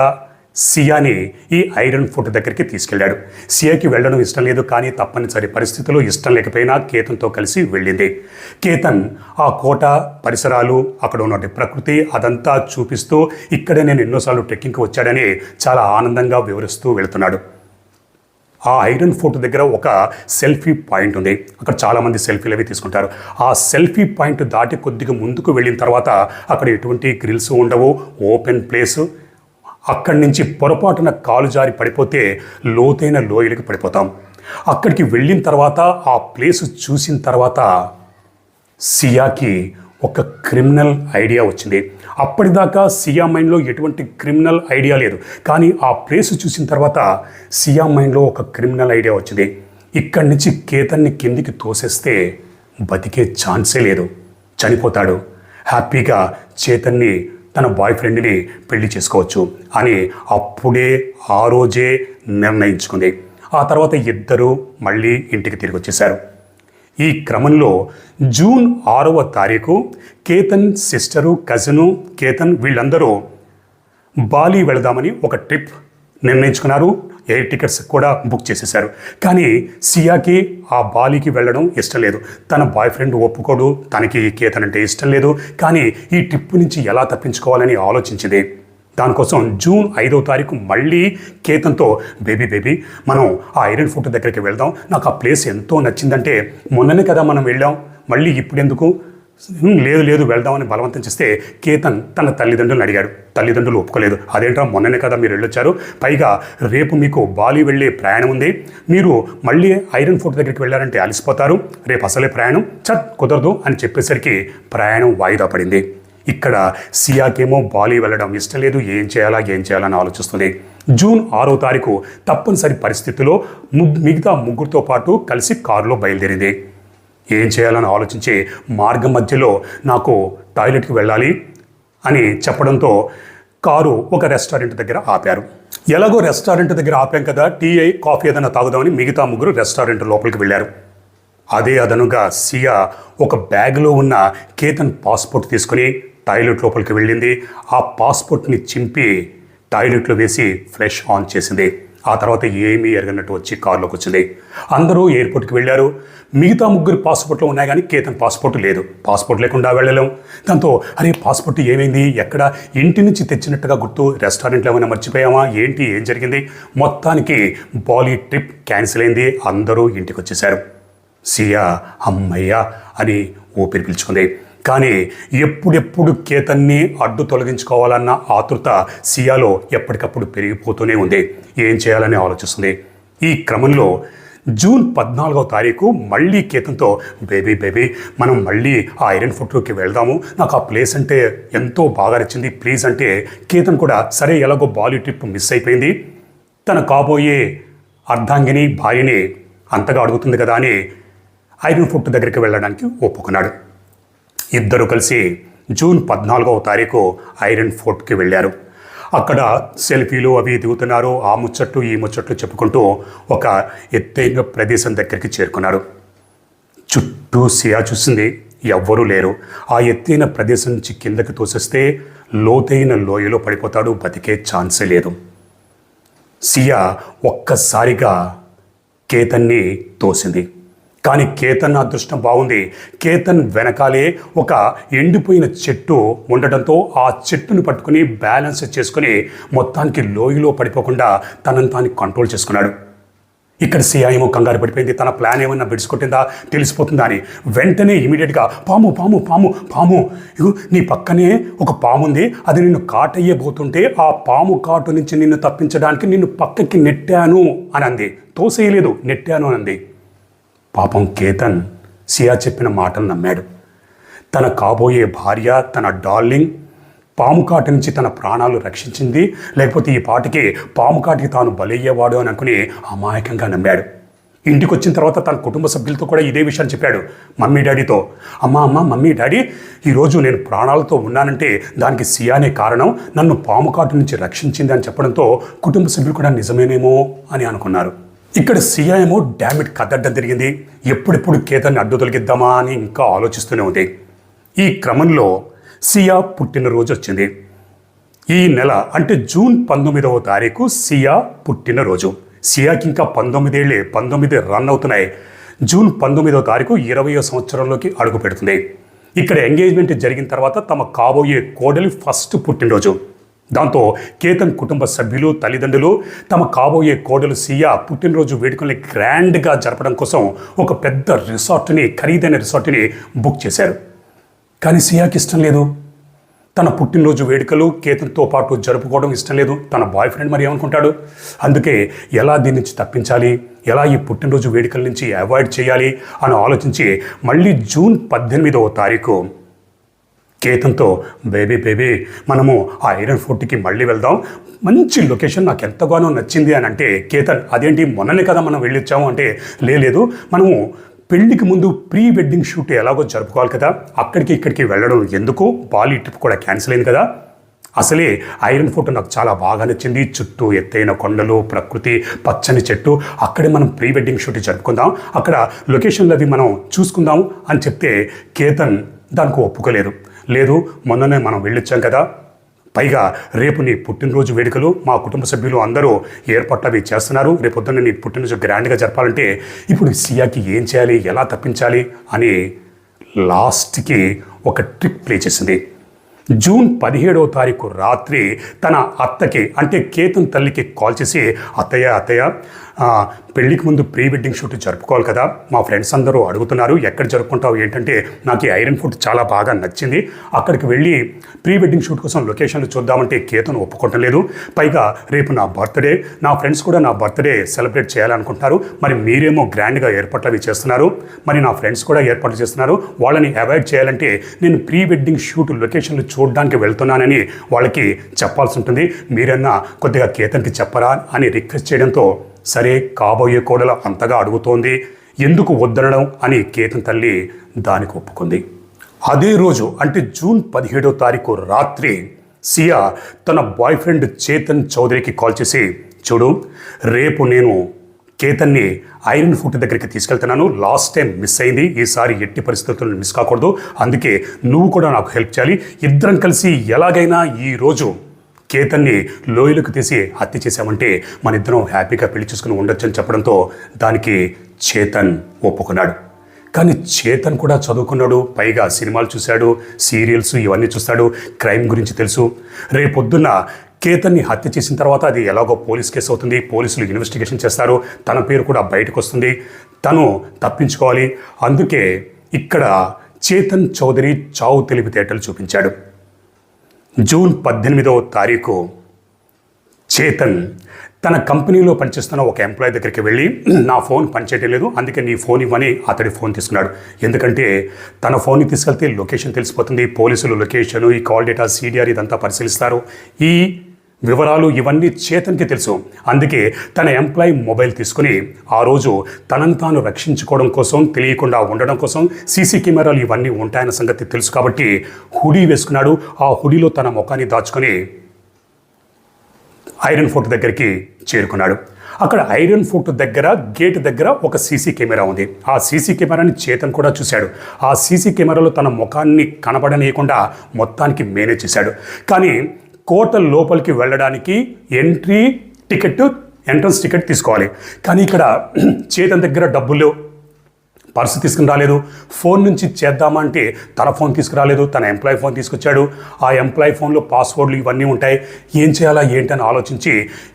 సియాని ఈ ఐరన్ ఫోర్ట్ దగ్గరికి తీసుకెళ్లాడు. సియాకి వెళ్ళడం ఇష్టం లేదు, కానీ తప్పనిసరి పరిస్థితుల్లో ఇష్టం లేకపోయినా కేతన్తో కలిసి వెళ్ళింది. కేతన్ ఆ కోట పరిసరాలు, అక్కడ ఉన్న ప్రకృతి అదంతా చూపిస్తూ ఇక్కడే నేను ఎన్నోసార్లు ట్రెక్కింగ్కి వచ్చాడని చాలా ఆనందంగా వివరిస్తూ వెళుతున్నాడు. ఆ ఐరన్ ఫోర్ట్ దగ్గర ఒక సెల్ఫీ పాయింట్ ఉంది. అక్కడ చాలామంది సెల్ఫీలు అవి తీసుకుంటారు. ఆ సెల్ఫీ పాయింట్ దాటి కొద్దిగా ముందుకు వెళ్ళిన తర్వాత అక్కడ ఎటువంటి గ్రిల్స్ ఉండవు, ఓపెన్ ప్లేసు. అక్కడి నుంచి పొరపాటున కాలు జారి పడిపోతే లోతైన లోయలకు పడిపోతాం. అక్కడికి వెళ్ళిన తర్వాత ఆ ప్లేస్ చూసిన తర్వాత సియాకి ఒక క్రిమినల్ ఐడియా వచ్చింది. అప్పటిదాకా సియా మైండ్లో ఎటువంటి క్రిమినల్ ఐడియా లేదు. కానీ ఆ ప్లేస్ చూసిన తర్వాత సియా మైండ్లో ఒక క్రిమినల్ ఐడియా వచ్చింది. ఇక్కడి నుంచి కేతన్ని కిందికి తోసేస్తే బతికే ఛాన్సే లేదు, చనిపోతాడు. హ్యాపీగా చేతన్ని తన బాయ్ ఫ్రెండ్ని పెళ్లి చేసుకోవచ్చు అని అప్పుడే ఆ రోజే నిర్ణయించుకుంది. ఆ తర్వాత ఇద్దరూ మళ్ళీ ఇంటికి తిరిగి వచ్చేశారు. ఈ క్రమంలో జూన్ 6వ తారీఖు కేతన్ సిస్టరు, కజిను, కేతన్ వీళ్ళందరూ బాలి వెళదామని ఒక ట్రిప్ నిర్ణయించుకున్నారు. ఎయిర్ టికెట్స్ కూడా బుక్ చేసేశారు. కానీ సియాకి ఆ బాలికి వెళ్ళడం ఇష్టం లేదు. తన బాయ్ ఫ్రెండ్ ఒప్పుకోడు, తనకి కేతన్ అంటే ఇష్టం లేదు. కానీ ఈ ట్రిప్ నుంచి ఎలా తప్పించుకోవాలని ఆలోచించింది. దానికోసం జూన్ 5వ తారీఖు మళ్ళీ కేతన్తో బేబీ మనం ఆ ఐరన్ ఫోర్ట్ దగ్గరికి వెళ్దాం, నాకు ఆ ప్లేస్ ఎంతో నచ్చిందంటే మొన్ననే కదా మనం వెళ్ళాం, మళ్ళీ ఇప్పుడెందుకు, లేదు వెళ్దామని బలవంతం చేస్తే కేతన్ తన తల్లిదండ్రులను అడిగాడు. తల్లిదండ్రులు ఒప్పుకోలేదు. అదేంట్రా మొన్ననే కదా మీరు వెళ్ళొచ్చారు, పైగా రేపు మీకు బాలి వెళ్ళే ప్రయాణం ఉంది, మీరు మళ్ళీ ఐరన్ ఫోర్ట్ దగ్గరికి వెళ్ళారంటే అలసిపోతారు, రేపు అసలే ప్రయాణం కుదరదు అని చెప్పేసరికి ప్రయాణం వాయిదా పడింది. ఇక్కడ సియాకేమో బాలి వెళ్ళడం ఇష్టం లేదు, ఏం చేయాలని ఆలోచిస్తుంది. జూన్ 6వ తారీఖు తప్పనిసరి పరిస్థితిలో మిగతా ముగ్గురితో పాటు కలిసి కారులో బయలుదేరింది. ఏం చేయాలని ఆలోచించి మార్గం మధ్యలో నాకు టాయిలెట్కి వెళ్ళాలి, అని చెప్పడంతో కారు ఒక రెస్టారెంట్ దగ్గర ఆపారు. ఎలాగో రెస్టారెంట్ దగ్గర ఆపాం కదా, టీ కాఫీ ఏదైనా తాగుదామని మిగతా ముగ్గురు రెస్టారెంట్ లోపలికి వెళ్ళారు. అదే అదనుగా సియా ఒక బ్యాగ్లో ఉన్న కేతన్ పాస్పోర్ట్ తీసుకుని టాయిలెట్ లోపలికి వెళ్ళింది. ఆ పాస్పోర్ట్ని చింపి టాయిలెట్లో వేసి ఫ్లష్ ఆన్ చేసింది. ఆ తర్వాత ఏమీ ఎరగనట్టు వచ్చి కారులోకి వచ్చింది. అందరూ ఎయిర్పోర్ట్కి వెళ్ళారు. మిగతా ముగ్గురు పాస్పోర్ట్లో ఉన్నాయి కానీ కేతన్ పాస్పోర్ట్ లేదు. పాస్పోర్ట్ లేకుండా వెళ్ళలేం. దాంతో అరే పాస్పోర్ట్ ఏమైంది, ఎక్కడ, ఇంటి నుంచి తెచ్చినట్టుగా గుర్తు, రెస్టారెంట్లో ఏమైనా మర్చిపోయామా, ఏంటి, ఏం జరిగింది? మొత్తానికి బాలీ ట్రిప్ క్యాన్సిల్ అయింది. అందరూ ఇంటికి వచ్చేశారు. సియా అమ్మయ్య అని ఊపిరి పీల్చుకుంది. కానీ ఎప్పుడెప్పుడు కేతన్ని అడ్డు తొలగించుకోవాలన్న ఆతృత సియాలో ఎప్పటికప్పుడు పెరిగిపోతూనే ఉంది. ఏం చేయాలని ఆలోచిస్తుంది. ఈ క్రమంలో జూన్ 14వ తారీఖు మళ్ళీ కేతన్తో బేబీ మనం మళ్ళీ ఆ ఐరన్ ఫోర్ట్లోకి వెళ్దాము, నాకు ఆ ప్లేస్ అంటే ఎంతో బాగా నచ్చింది ప్లీజ్ అంటే, కేతన్ కూడా సరే ఎలాగో బాలీ ట్రిప్ మిస్ అయిపోయింది, తన కాబోయే అర్ధాంగిని భార్యని అంతగా అడుగుతుంది కదా అని ఐరన్ ఫోర్ట్ దగ్గరికి వెళ్ళడానికి ఒప్పుకున్నాడు. ఇద్దరు కలిసి జూన్ 14వ తారీఖు ఐరన్ ఫోర్ట్కి వెళ్ళారు. అక్కడ సెల్ఫీలు అవి దిగుతున్నారు. ఆ ముచ్చట్లు ఈ ముచ్చట్లు చెప్పుకుంటూ ఒక ఎత్తైన ప్రదేశం దగ్గరికి చేరుకున్నారు. చుట్టూ సియా చూసింది, ఎవ్వరూ లేరు. ఆ ఎత్తైన ప్రదేశం నుంచి కిందకి తోసేస్తే లోతైన లోయలో పడిపోతాడు, బతికే ఛాన్సే లేదు. సియా ఒక్కసారిగా కేతన్ని తోసింది. కానీ కేతన్ అదృష్టం బాగుంది. కేతన్ వెనకాలే ఒక ఎండిపోయిన చెట్టు ఉండటంతో ఆ చెట్టును పట్టుకుని బ్యాలెన్స్ చేసుకుని మొత్తానికి లోయలో పడిపోకుండా తనను తాను కంట్రోల్ చేసుకున్నాడు. ఇక్కడ సియా ఏమో కంగారు పడిపోయింది. తన ప్లాన్ ఏమన్నా బిడుచుకొట్టిందా, తెలిసిపోతుందా అని వెంటనే ఇమీడియట్గా పాము పాము పాము పాము ఇగో నీ పక్కనే ఒక పాము ఉంది, అది నిన్ను కాటయ్యబోతుంటే ఆ పాము కాటు నుంచి నిన్ను తప్పించడానికి నిన్ను పక్కకి నెట్టాను అని అంది. తోసేయలేదు, నెట్టాను అని అంది. పాపం కేతన్ సియా చెప్పిన మాటలు నమ్మాడు. తన కాబోయే భార్య, తన డార్లింగ్ పాము కాటు నుంచి తన ప్రాణాలు రక్షించింది, లేకపోతే ఈ పాటికి పాము కాటికి తాను బలయ్యేవాడు అని అనుకుని అమాయకంగా నమ్మాడు. ఇంటికి వచ్చిన తర్వాత తన కుటుంబ సభ్యులతో కూడా ఇదే విషయాన్ని చెప్పాడు. మమ్మీ డాడీతో, మమ్మీ డాడీ, ఈరోజు నేను ప్రాణాలతో ఉన్నానంటే దానికి సియానే కారణం, నన్ను పాము కాటు నుంచి రక్షించింది అని చెప్పడంతో కుటుంబ సభ్యులు కూడా నిజమేనేమో అని అనుకున్నారు. ఇక్కడ సియా ఏమో డామిట్ కదడ్డం తిరిగింది. ఎప్పుడెప్పుడు కేతన్ని అడ్డు తొలగిద్దామా అని ఇంకా ఆలోచిస్తూనే ఉంది. ఈ క్రమంలో సియా పుట్టినరోజు వచ్చింది. ఈ నెల అంటే జూన్ 19వ తారీఖు సియా పుట్టినరోజు. సియాకి ఇంకా 19 ఏళ్ళే, 19 రన్ అవుతున్నాయి. జూన్ 19వ తారీఖు 20వ సంవత్సరంలోకి అడుగు పెడుతుంది. ఇక్కడ ఎంగేజ్మెంట్ జరిగిన తర్వాత తమ కాబోయే కోడలి ఫస్ట్ పుట్టినరోజు. దాంతో కేతన్ కుటుంబ సభ్యులు, తల్లిదండ్రులు తమ కాబోయే కోడలు సియా పుట్టినరోజు వేడుకల్ని గ్రాండ్గా జరపడం కోసం ఒక పెద్ద రిసార్ట్ని, ఖరీదైన రిసార్ట్ని బుక్ చేశారు. కానీ సియాకి ఇష్టం లేదు. తన పుట్టినరోజు వేడుకలు కేతన్తో పాటు జరుపుకోవడం ఇష్టం లేదు. తన బాయ్ ఫ్రెండ్ మరి ఏమనుకుంటాడు? అందుకే ఎలా దీని నుంచి తప్పించాలి, ఎలా ఈ పుట్టినరోజు వేడుకల నుంచి అవాయిడ్ చేయాలి అని ఆలోచించి మళ్ళీ జూన్ 18వ తారీఖు కేతన్తో బేబీ మనము ఆ ఐరన్ ఫోర్ట్కి మళ్ళీ వెళ్దాం, మంచి లొకేషన్ నాకు ఎంతగానో నచ్చింది అని అంటే, కేతన్ అదేంటి మొన్ననే కదా మనం వెళ్ళొచ్చాము అంటే, లేదు మనము పెళ్లికి ముందు ప్రీ వెడ్డింగ్ షూట్ ఎలాగో జరుపుకోవాలి కదా, అక్కడికి ఇక్కడికి వెళ్ళడం ఎందుకు, బాలీ ట్రిప్ కూడా క్యాన్సిల్ అయింది కదా, అసలే ఐరన్ ఫోర్ట్ నాకు చాలా బాగా నచ్చింది, చుట్టూ ఎత్తైన కొండలు, ప్రకృతి, పచ్చని చెట్టు, అక్కడే మనం ప్రీ వెడ్డింగ్ షూట్ జరుపుకుందాం, అక్కడ లొకేషన్లు అవి మనం చూసుకుందాం అని చెప్తే కేతన్ దానికి ఒప్పుకోలేదు. లేదు మొన్ననే మనం వెళ్ళొచ్చాం కదా, పైగా రేపు నీ పుట్టినరోజు వేడుకలు మా కుటుంబ సభ్యులు అందరూ ఏర్పాట్లు అవి చేస్తున్నారు, రేపు పొద్దున్న నీ పుట్టినరోజు గ్రాండ్గా జరపాలంటే ఇప్పుడు సియాకి ఏం చేయాలి, ఎలా తప్పించాలి అని లాస్ట్కి ఒక ట్రిక్ ప్లే చేసింది. జూన్ 17వ తారీఖు రాత్రి తన అత్తకి అంటే కేతన్ తల్లికి కాల్ చేసి, అత్తయ్య పెళ్ళికి ముందు ప్రీ వెడ్డింగ్ షూట్ జరుపుకోవాలి కదా, మా ఫ్రెండ్స్ అందరూ అడుగుతున్నారు ఎక్కడ జరుపుకుంటావు ఏంటంటే, నాకు ఈ ఐరన్ ఫోర్ట్ చాలా బాగా నచ్చింది, అక్కడికి వెళ్ళి ప్రీ వెడ్డింగ్ షూట్ కోసం లొకేషన్లు చూద్దామంటే కేతన్ ఒప్పుకోవటం లేదు, పైగా రేపు నా బర్త్డే, నా ఫ్రెండ్స్ కూడా నా బర్త్డే సెలబ్రేట్ చేయాలనుకుంటున్నారు, మరి మీరేమో గ్రాండ్గా ఏర్పాట్లు అవి చేస్తున్నారు, మరి నా ఫ్రెండ్స్ కూడా ఏర్పాట్లు చేస్తున్నారు, వాళ్ళని అవాయిడ్ చేయాలంటే నేను ప్రీ వెడ్డింగ్ షూట్ లొకేషన్లు చూడడానికి వెళ్తున్నానని వాళ్ళకి చెప్పాల్సి ఉంటుంది, మీరన్నా కొద్దిగా కేతన్కి చెప్పరా అని రిక్వెస్ట్ చేయడంతో, సరే కాబోయే కోడలు అంతగా అడుగుతోంది ఎందుకు వద్దనడం అని కేతన్ తల్లి దానికి ఒప్పుకుంది. అదే రోజు అంటే జూన్ 17వ తారీఖు రాత్రి సియా తన బాయ్ ఫ్రెండ్ చేతన్ చౌదరికి కాల్ చేసి, చూడు, రేపు నేను కేతన్ని ఐరన్ ఫుట్ దగ్గరికి తీసుకెళ్తున్నాను. లాస్ట్ టైం మిస్ అయింది, ఈసారి ఎట్టి పరిస్థితుల్లో మిస్ కాకూడదు. అందుకే నువ్వు కూడా నాకు హెల్ప్ చేయాలి. ఇద్దరం కలిసి ఎలాగైనా ఈరోజు కేతన్ని లోయలకు తీసి హత్య చేశామంటే మన ఇద్దరం హ్యాపీగా పెళ్లి చేసుకుని ఉండొచ్చు అని చెప్పడంతో దానికి చేతన్ ఒప్పుకున్నాడు. కానీ చేతన్ కూడా చదువుకున్నాడు, పైగా సినిమాలు చూశాడు, సీరియల్స్ ఇవన్నీ చూస్తాడు, క్రైమ్ గురించి తెలుసు. రేపొద్దున్న కేతన్ని హత్య చేసిన తర్వాత అది ఎలాగో పోలీస్ కేసు అవుతుంది, పోలీసులు ఇన్వెస్టిగేషన్ చేస్తారు, తన పేరు కూడా బయటకు వస్తుంది, తను తప్పించుకోవాలి. అందుకే ఇక్కడ చేతన్ చౌదరి చావు తెలివితేటలు చూపించాడు. జూన్ 18వ తారీఖు చేతన్ తన కంపెనీలో పనిచేస్తున్న ఒక ఎంప్లాయీ దగ్గరికి వెళ్ళి, నా ఫోన్ పనిచేయటం లేదు, అందుకే నీ ఫోన్ ఇవ్వని అతడి ఫోన్ తీసుకున్నాడు. ఎందుకంటే తన ఫోన్ని తీసుకెళ్తే లొకేషన్ తెలిసిపోతుంది, పోలీసులు లొకేషన్, ఈ కాల్ డేటా, CDR ఇదంతా పరిశీలిస్తారు. ఈ వివరాలు ఇవన్నీ చేతన్కి తెలుసు. అందుకే తన ఎంప్లాయీ మొబైల్ తీసుకుని ఆ రోజు తనను తాను రక్షించుకోవడం కోసం, తెలియకుండా ఉండడం కోసం సీసీ కెమెరాలు ఇవన్నీ ఉంటాయన్న సంగతి తెలుసు కాబట్టి హుడీ వేసుకున్నాడు. ఆ హుడీలో తన ముఖాన్ని దాచుకొని ఐరన్ ఫోర్ట్ దగ్గరికి చేరుకున్నాడు. అక్కడ ఐరన్ ఫోర్ట్ దగ్గర గేట్ దగ్గర ఒక సీసీ కెమెరా ఉంది. ఆ సీసీ కెమెరాని చేతన్ కూడా చూశాడు. ఆ సీసీ కెమెరాలో తన ముఖాన్ని కనబడనీయకుండా మొత్తానికి మేనేజ్ చేశాడు. కానీ కోట లోపలికి వెళ్ళడానికి ఎంట్రన్స్ టికెట్ తీసుకోవాలి. కానీ ఇక్కడ చేతన్ దగ్గర డబ్బులు లేవు, పర్సు తీసుకుని రాలేదు. ఫోన్ నుంచి చేద్దామంటే తన ఫోన్ తీసుకురాలేదు, తన ఎంప్లాయీ ఫోన్ తీసుకొచ్చాడు. ఆ ఎంప్లాయీ ఫోన్లో పాస్వర్డ్లు ఇవన్నీ ఉంటాయి. ఏం చేయాలా ఏంటని ఆలోచించి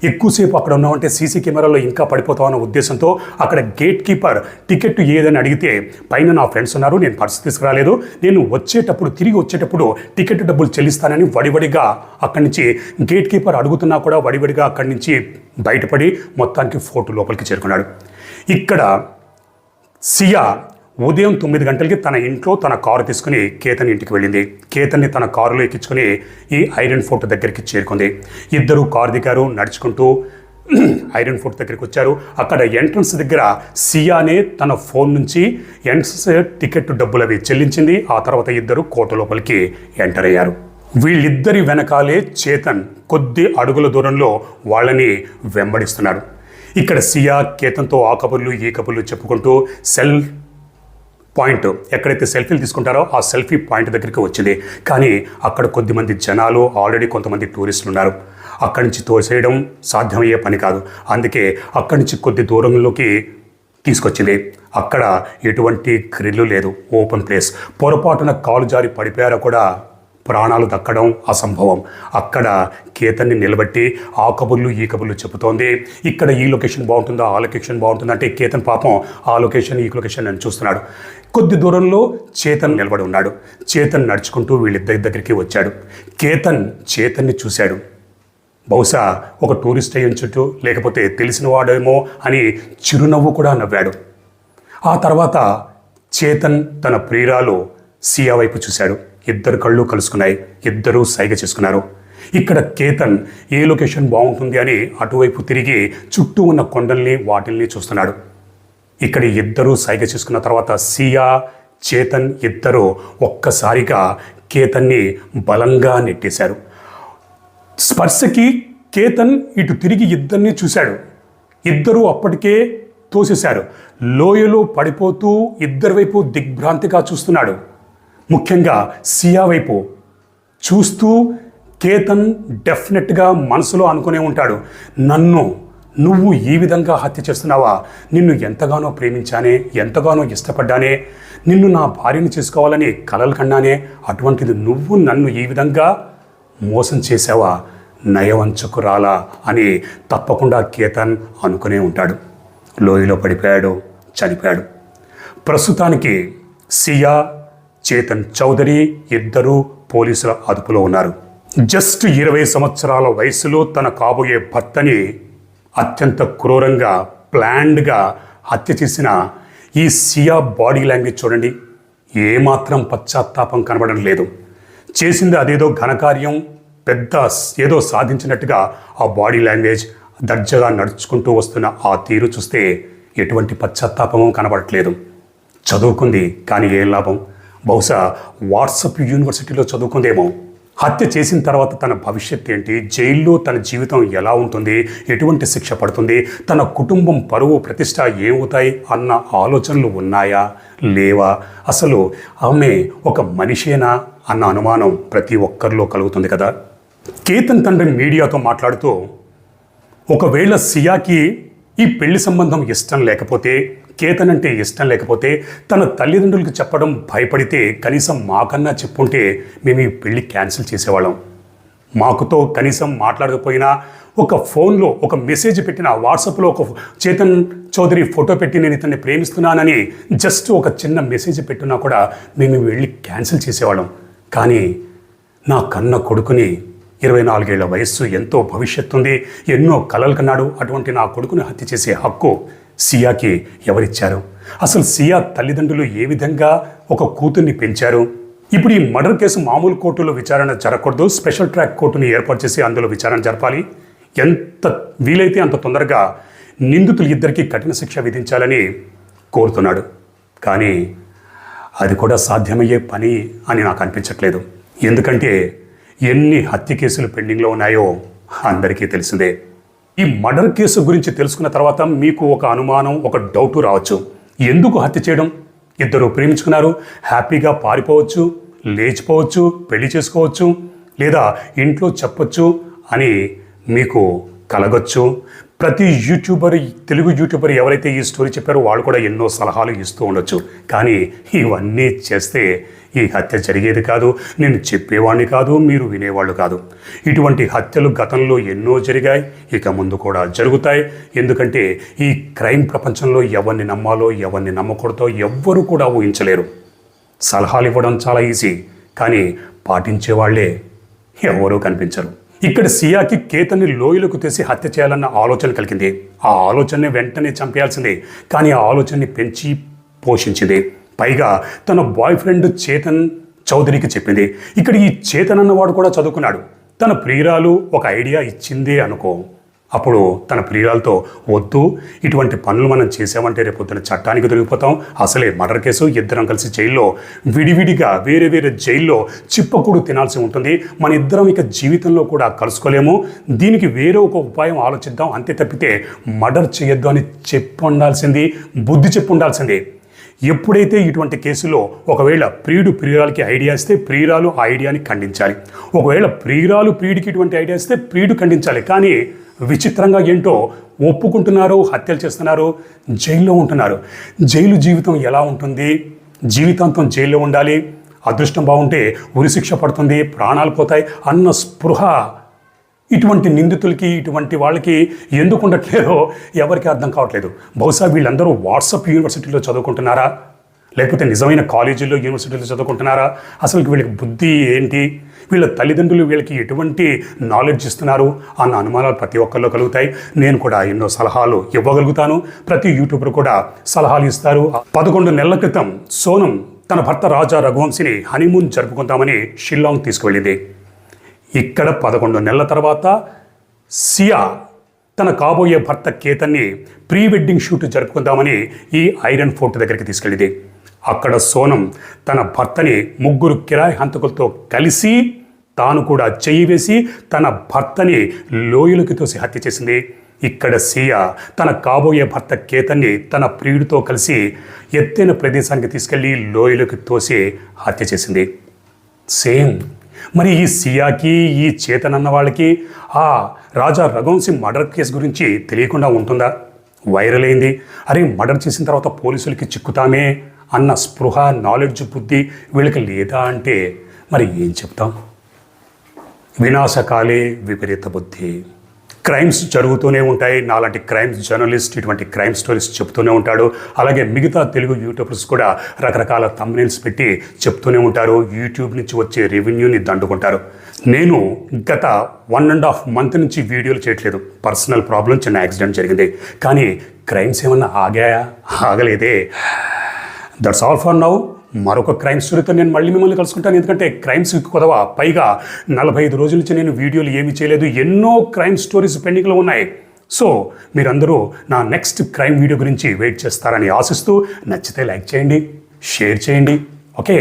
ఎక్కువసేపు అక్కడ ఉన్నామంటే సీసీ కెమెరాలో ఇంకా పడిపోతామన్న ఉద్దేశంతో అక్కడ గేట్ కీపర్ టికెట్ ఏదని అడిగితే, పైన నా ఫ్రెండ్స్ ఉన్నారు, నేను పర్సు తీసుకురాలేదు, నేను తిరిగి వచ్చేటప్పుడు టికెట్ డబ్బులు చెల్లిస్తానని వడివడిగా అక్కడి నుంచి గేట్ కీపర్ అడుగుతున్నా కూడా వడివడిగా అక్కడి నుంచి బయటపడి మొత్తానికి ఫోర్ట్ లోపలికి చేరుకున్నాడు. ఇక్కడ సియా ఉదయం 9 గంటలకి తన ఇంట్లో తన కారు తీసుకుని కేతన్ ఇంటికి వెళ్ళింది. కేతన్ని తన కారులో ఎక్కించుకొని ఈ ఐరన్ ఫోర్ట్ దగ్గరికి చేరుకుంది. ఇద్దరు కారు దిగారు, నడుచుకుంటూ ఐరన్ ఫోర్ట్ దగ్గరికి వచ్చారు. అక్కడ ఎంట్రన్స్ దగ్గర సియానే తన ఫోన్ నుంచి ఎంట్రన్స్ టికెట్ డబ్బులు అవి చెల్లించింది. ఆ తర్వాత ఇద్దరు కోట లోపలికి ఎంటర్ అయ్యారు. వీళ్ళిద్దరి వెనకాలే చేతన్ కొద్ది అడుగుల దూరంలో వాళ్ళని వెంబడిస్తున్నాడు. ఇక్కడ సియా కేతన్తో ఆ కబుర్లు ఈ కబుర్లు చెప్పుకుంటూ పాయింట్ ఎక్కడైతే సెల్ఫీలు తీసుకుంటారో ఆ సెల్ఫీ పాయింట్ దగ్గరికి వచ్చింది. కానీ అక్కడ కొద్దిమంది జనాలు, ఆల్రెడీ కొంతమంది టూరిస్టులు ఉన్నారు. అక్కడి నుంచి తోసేయడం సాధ్యమయ్యే పని కాదు. అందుకే అక్కడి నుంచి కొద్ది దూరంలోకి తీసుకొచ్చింది. అక్కడ ఎటువంటి గ్రిల్లు లేదు, ఓపెన్ ప్లేస్. పొరపాటున కాలు జారి పడిపోయారో కూడా ప్రాణాలు దక్కడం అసంభవం. అక్కడ కేతన్ని నిలబెట్టి ఆ కబుర్లు ఈ కబుర్లు చెబుతోంది. ఇక్కడ ఈ లొకేషన్ బాగుంటుందా, ఆ లొకేషన్ బాగుంటుందా అంటే కేతన్ పాపం ఆ లొకేషన్ ఈ లొకేషన్ అని చూస్తున్నాడు. కొద్ది దూరంలో చేతన్ నిలబడి ఉన్నాడు. చేతన్ నడుచుకుంటూ వీళ్ళిద్దరి దగ్గరికి వచ్చాడు. కేతన్ చేతన్ని చూశాడు. బహుశా ఒక టూరిస్ట్ అయ్యుంచుట్టు, లేకపోతే తెలిసిన వాడేమో అని చిరునవ్వు కూడా నవ్వాడు. ఆ తర్వాత చేతన్ తన ప్రియురాలు సియా వైపు చూశాడు. ఇద్దరు కళ్ళు కలుసుకున్నాయి. ఇద్దరూ సైగ చేసుకున్నారు. ఇక్కడ కేతన్ ఏ లొకేషన్ బాగుంటుంది అని అటువైపు తిరిగి చుట్టూ ఉన్న కొండల్ని వాటిల్ని చూస్తున్నాడు. ఇక్కడ ఇద్దరూ సైగ చేసుకున్న తర్వాత సియా, చేతన్ ఇద్దరూ ఒక్కసారిగా కేతన్ని బలంగా నెట్టేశారు. స్పర్శకి కేతన్ ఇటు తిరిగి ఇద్దరిని చూశాడు. ఇద్దరూ అప్పటికే తోసేశారు. లోయలో పడిపోతూ ఇద్దరి వైపు దిగ్భ్రాంతిగా చూస్తున్నాడు. ముఖ్యంగా సియా వైపు చూస్తూ కేతన్ డెఫినెట్గా మనసులో అనుకునే ఉంటాడు, నువ్వు ఈ విధంగా హత్య చేస్తున్నావా? నిన్ను ఎంతగానో ప్రేమించానే, ఎంతగానో ఇష్టపడ్డానే, నిన్ను నా భార్యను చేసుకోవాలని కలలు కన్నానే, అటువంటిది నువ్వు నన్ను ఈ విధంగా మోసం చేసావా? నయవంచకు రాలా అని తప్పకుండా కేతన్ అనుకునే ఉంటాడు. లోయలో పడిపోయాడు, చనిపోయాడు. ప్రస్తుతానికి సియా, చేతన్ చౌదరి ఇద్దరూ పోలీసుల అదుపులో ఉన్నారు. జస్ట్ 20 సంవత్సరాల వయసులో తన కాబోయే భర్తని అత్యంత క్రూరంగా, ప్లాన్డ్గా హత్య చేసిన ఈ సియా బాడీ లాంగ్వేజ్ చూడండి. ఏమాత్రం పశ్చాత్తాపం కనబడడం లేదు. చేసింది అదేదో ఘనకార్యం, పెద్ద ఏదో సాధించినట్టుగా ఆ బాడీ లాంగ్వేజ్, దర్జాగా నడుచుకుంటూ వస్తున్న ఆ తీరు చూస్తే ఎటువంటి పశ్చాత్తాపము కనబడట్లేదు. చదువుకుంది కానీ ఏం లాభం? బహుశా వాట్సాప్ యూనివర్సిటీలో చదువుకుందేమో. హత్య చేసిన తర్వాత తన భవిష్యత్ ఏంటి, జైల్లో తన జీవితం ఎలా ఉంటుంది, ఎటువంటి శిక్ష పడుతుంది, తన కుటుంబం పరువు ప్రతిష్ట ఏమవుతాయి అన్న ఆలోచనలు ఉన్నాయా లేవా, అసలు ఆమె ఒక మనిషేనా అన్న అనుమానం ప్రతి ఒక్కరిలో కలుగుతుంది కదా. కేతన్ తండ్రి మీడియాతో మాట్లాడుతూ, ఒకవేళ సియాకి ఈ పెళ్లి సంబంధం ఇష్టం లేకపోతే, కేతన్ అంటే ఇష్టం లేకపోతే, తన తల్లిదండ్రులకు చెప్పడం భయపడితే కనీసం మాకన్నా చెప్పుంటే మేము ఈ పెళ్లి క్యాన్సిల్ చేసేవాళ్ళం. మాకుతో కనీసం మాట్లాడకపోయినా ఒక ఫోన్లో ఒక మెసేజ్ పెట్టిన, వాట్సాప్లో ఒక చేతన్ చౌదరి ఫోటో పెట్టి నేను ఇతన్ని ప్రేమిస్తున్నానని జస్ట్ ఒక చిన్న మెసేజ్ పెట్టినా కూడా మేము వెళ్ళి క్యాన్సిల్ చేసేవాళ్ళం. కానీ నా కన్న కొడుకుని 24 ఏళ్ల వయస్సు, ఎంతో భవిష్యత్తు ఉంది, ఎన్నో కలలు కన్నాడు, అటువంటి నా కొడుకుని హత్య చేసే హక్కు సియాకి ఎవరిచ్చారు? అసలు సియా తల్లిదండ్రులు ఏ విధంగా ఒక కూతుర్ని పెంచారు? ఇప్పుడు ఈ మర్డర్ కేసు మామూలు కోర్టులో విచారణ జరగకూడదు, స్పెషల్ ట్రాక్ కోర్టుని ఏర్పాటు చేసి అందులో విచారణ జరపాలి. ఎంత వీలైతే అంత తొందరగా నిందితులు ఇద్దరికీ కఠిన శిక్ష విధించాలని కోరుతున్నాడు. కానీ అది కూడా సాధ్యమయ్యే పని అని నాకు అనిపించట్లేదు. ఎందుకంటే ఎన్ని హత్య కేసులు పెండింగ్లో ఉన్నాయో అందరికీ తెలిసిందే. ఈ మర్డర్ కేసు గురించి తెలుసుకున్న తర్వాత మీకు ఒక అనుమానం, ఒక డౌట్ రావచ్చు. ఎందుకు హత్య చేయడం? ఇద్దరు ప్రేమించుకున్నారు, హ్యాపీగా పారిపోవచ్చు, లేచిపోవచ్చు, పెళ్లి చేసుకోవచ్చు, లేదా ఇంట్లో చెప్పొచ్చు అని మీకు కలగొచ్చు. ప్రతి యూట్యూబర్, తెలుగు యూట్యూబర్ ఎవరైతే ఈ స్టోరీ చెప్పారో వాళ్ళు కూడా ఎన్నో సలహాలు ఇస్తూ ఉండొచ్చు. కానీ ఇవన్నీ చేస్తే ఈ హత్య జరిగేది కాదు, నేను చెప్పేవాడిని కాదు, మీరు వినేవాళ్ళు కాదు. ఇటువంటి హత్యలు గతంలో ఎన్నో జరిగాయి, ఇక ముందు కూడా జరుగుతాయి. ఎందుకంటే ఈ క్రైమ్ ప్రపంచంలో ఎవరిని నమ్మాలో ఎవరిని నమ్మకూడదో ఎవ్వరూ కూడా ఊహించలేరు. సలహాలు ఇవ్వడం చాలా ఈజీ, కానీ పాటించేవాళ్లే ఎవరూ కనిపించరు. ఇక్కడ సియాకి కేతన్ని లోయలకు తీసి హత్య చేయాలన్న ఆలోచన కలిగింది. ఆ ఆలోచనని వెంటనే చంపేయాల్సిందే, కానీ ఆ ఆలోచనని పెంచి పోషించింది. పైగా తన బాయ్ ఫ్రెండ్ చేతన్ చౌదరికి చెప్పింది. ఇక్కడ ఈ చేతన్ అన్నవాడు కూడా చదువుకున్నాడు. తన ప్రియురాలు ఒక ఐడియా ఇచ్చిందే అనుకో, అప్పుడు తన ప్రియురాలతో, వద్దు, ఇటువంటి పనులు మనం చేసామంటే రేపొద్దున చట్టానికి దొరికిపోతాం, అసలే మర్డర్ కేసు, ఇద్దరం కలిసి జైల్లో విడివిడిగా వేరే వేరే జైల్లో చిప్పకూడు తినాల్సి ఉంటుంది, మన ఇద్దరం ఇక జీవితంలో కూడా కలుసుకోలేము, దీనికి వేరే ఒక ఉపాయం ఆలోచిద్దాం, అంతే తప్పితే మర్డర్ చేయొద్దు అని ఉండాల్సింది, బుద్ధి ఉండాల్సింది. ఎప్పుడైతే ఇటువంటి కేసులో ఒకవేళ ప్రియుడు ప్రియురాలకి ఐడియా ఇస్తే ప్రియురాలు ఆ ఐడియాని ఖండించాలి, ఒకవేళ ప్రియురాలు ప్రియుడికి ఇటువంటి ఐడియా ఇస్తే ప్రియుడు ఖండించాలి. కానీ విచిత్రంగా ఏంటో ఒప్పుకుంటున్నారు, హత్యలు చేస్తున్నారు, జైల్లో ఉంటున్నారు. జైలు జీవితం ఎలా ఉంటుంది? జీవితాంతం జైల్లో ఉండాలి, అదృష్టం బాగుంటే ఉరిశిక్ష పడుతుంది, ప్రాణాలు పోతాయి అన్న స్పృహ ఇటువంటి నిందితులకి, ఇటువంటి వాళ్ళకి ఎందుకు ఉండట్లేదో ఎవరికి అర్థం కావట్లేదు. బహుశా వీళ్ళందరూ వాట్సాప్ యూనివర్సిటీలో చదువుకుంటున్నారా, లేకపోతే నిజమైన కాలేజీల్లో, యూనివర్సిటీలో చదువుకుంటున్నారా? అసలు వీళ్ళకి బుద్ధి ఏంటి? వీళ్ళ తల్లిదండ్రులు వీళ్ళకి ఎటువంటి నాలెడ్జ్ ఇస్తున్నారు అన్న అనుమానాలు ప్రతి ఒక్కరిలో కలుగుతాయి. నేను కూడా ఎన్నో సలహాలు ఇవ్వగలుగుతాను, ప్రతి యూట్యూబర్ కూడా సలహాలు ఇస్తారు. 11 నెలల క్రితం సోనం తన భర్త రాజా రఘువంశిని హనీమూన్ జరుపుకుందామని షిల్లాంగ్ తీసుకువెళ్ళింది. ఇక్కడ 11 నెలల తర్వాత సియా తన కాబోయే భర్త కేతన్ని ప్రీ వెడ్డింగ్ షూట్ జరుపుకుందామని ఈ ఐరన్ ఫోర్ట్ దగ్గరికి తీసుకెళ్ళింది. అక్కడ సోనం తన భర్తని 3 కిరాయి హంతకులతో కలిసి తాను కూడా చెయ్యి వేసి తన భర్తని లోయలోకి తోసి హత్య చేసింది. ఇక్కడ సియా తన కాబోయే భర్త కేతన్ని తన ప్రియుడితో కలిసి ఎత్తైన ప్రదేశానికి తీసుకెళ్లి లోయలోకి తోసి హత్య చేసింది. సేమ్. మరి ఈ సియాకి, ఈ చేతన్ అన్న వాళ్ళకి ఆ రాజా రఘువంశి మర్డర్ కేసు గురించి తెలియకుండా ఉంటుందా? వైరల్ అయింది, అరే మర్డర్ చేసిన తర్వాత పోలీసులకి చిక్కుతామే అన్న స్పృహ, నాలెడ్జ్, బుద్ధి వీళ్ళకి లేదా అంటే మరి ఏం చెప్తాం? వినాశకాలే విపరీత బుద్ధి. క్రైమ్స్ జరుగుతూనే ఉంటాయి. నాలాంటి క్రైమ్స్ జర్నలిస్ట్ ఇటువంటి క్రైమ్ స్టోరీస్ చెప్తూనే ఉంటాడు. అలాగే మిగతా తెలుగు యూట్యూబర్స్ కూడా రకరకాల థంబ్నెయిల్స్ పెట్టి చెప్తూనే ఉంటారు. యూట్యూబ్ నుంచి వచ్చే రెవెన్యూని దండుకుంటారు. నేను గత 1.5 మంత్ నుంచి వీడియోలు చేయట్లేదు. పర్సనల్ ప్రాబ్లం, చిన్న యాక్సిడెంట్ జరిగింది. కానీ క్రైమ్స్ ఏమన్నా ఆగాయా? ఆగలేదే. That's all for now. మరొక క్రైమ్ స్టోరీతో నేను మళ్ళీ మిమ్మల్ని కలుసుకుంటాను. ఎందుకంటే క్రైమ్స్ కొదవ. పైగా 45 రోజుల నుంచి నేను వీడియోలు ఏమీ చేయలేదు. ఎన్నో క్రైమ్ స్టోరీస్ పెండింగ్లో ఉన్నాయి. సో మీరందరూ నా నెక్స్ట్ క్రైమ్ వీడియో గురించి వెయిట్ చేస్తారని ఆశిస్తూ, నచ్చితే లైక్ చేయండి, షేర్ చేయండి. Okay,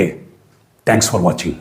thanks for watching.